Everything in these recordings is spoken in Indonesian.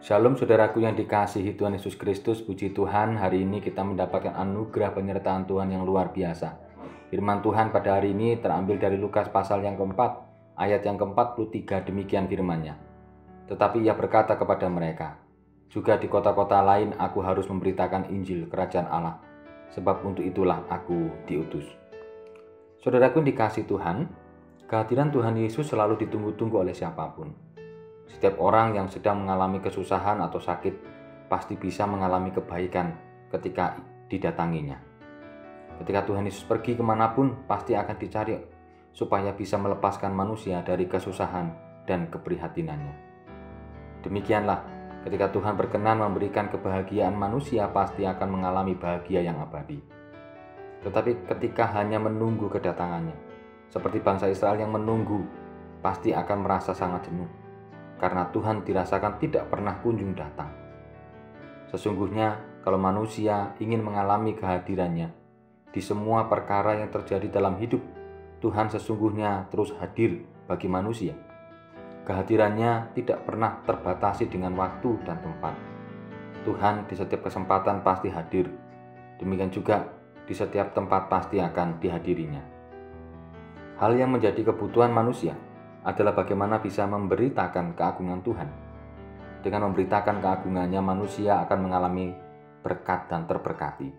Shalom saudaraku yang dikasihi Tuhan Yesus Kristus, puji Tuhan, hari ini kita mendapatkan anugerah penyertaan Tuhan yang luar biasa. Firman Tuhan pada hari ini terambil dari Lukas pasal yang keempat, ayat yang ke-43, demikian firman-Nya. Tetapi ia berkata kepada mereka, juga di kota-kota lain aku harus memberitakan Injil Kerajaan Allah, sebab untuk itulah aku diutus. Saudaraku yang dikasihi Tuhan, kehadiran Tuhan Yesus selalu ditunggu-tunggu oleh siapapun. Setiap orang yang sedang mengalami kesusahan atau sakit pasti bisa mengalami kebaikan ketika didatanginya. Ketika Tuhan Yesus pergi kemanapun pasti akan dicari supaya bisa melepaskan manusia dari kesusahan dan keprihatinannya. Demikianlah ketika Tuhan berkenan memberikan kebahagiaan, manusia pasti akan mengalami bahagia yang abadi. Tetapi ketika hanya menunggu kedatangannya, seperti bangsa Israel yang menunggu, pasti akan merasa sangat jenuh. Karena Tuhan dirasakan tidak pernah kunjung datang. Sesungguhnya kalau manusia ingin mengalami kehadirannya di semua perkara yang terjadi dalam hidup, Tuhan sesungguhnya terus hadir bagi manusia. Kehadirannya tidak pernah terbatasi dengan waktu dan tempat. Tuhan di setiap kesempatan pasti hadir. Demikian juga di setiap tempat pasti akan dihadirinya. Hal yang menjadi kebutuhan manusia adalah bagaimana bisa memberitakan keagungan Tuhan. Dengan memberitakan keagungannya, manusia akan mengalami berkat dan terberkati.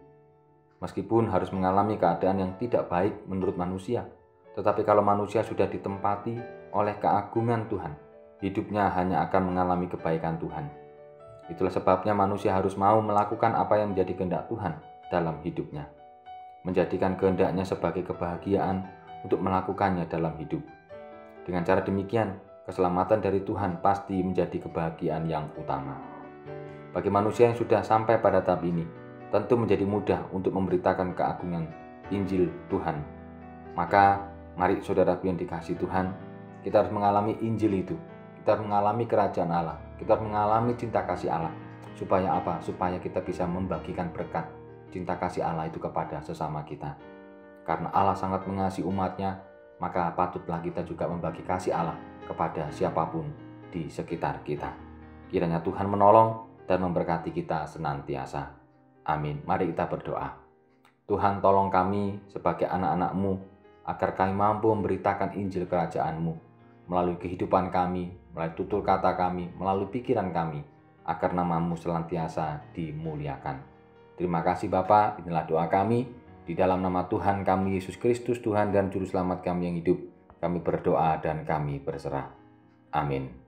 Meskipun harus mengalami keadaan yang tidak baik menurut manusia, tetapi kalau manusia sudah ditempati oleh keagungan Tuhan, hidupnya hanya akan mengalami kebaikan Tuhan. Itulah sebabnya manusia harus mau melakukan apa yang menjadi kehendak Tuhan dalam hidupnya. Menjadikan kehendaknya sebagai kebahagiaan untuk melakukannya dalam hidup. Dengan cara demikian, keselamatan dari Tuhan pasti menjadi kebahagiaan yang utama. Bagi manusia yang sudah sampai pada tahap ini, tentu menjadi mudah untuk memberitakan keagungan Injil Tuhan. Maka, mari saudaraku yang dikasihi Tuhan, kita harus mengalami Injil itu. Kita harus mengalami kerajaan Allah. Kita harus mengalami cinta kasih Allah. Supaya apa? Supaya kita bisa membagikan berkat cinta kasih Allah itu kepada sesama kita. Karena Allah sangat mengasihi umatnya, maka patutlah kita juga membagi kasih Allah kepada siapapun di sekitar kita. Kiranya Tuhan menolong dan memberkati kita senantiasa. Amin. Mari kita berdoa. Tuhan, tolong kami sebagai anak-anak-Mu agar kami mampu memberitakan Injil kerajaan-Mu melalui kehidupan kami, melalui tutur kata kami, melalui pikiran kami, agar nama-Mu senantiasa dimuliakan. Terima kasih Bapa, inilah doa kami. Di dalam nama Tuhan kami Yesus Kristus, Tuhan dan Juru Selamat kami yang hidup, kami berdoa dan kami berserah. Amin.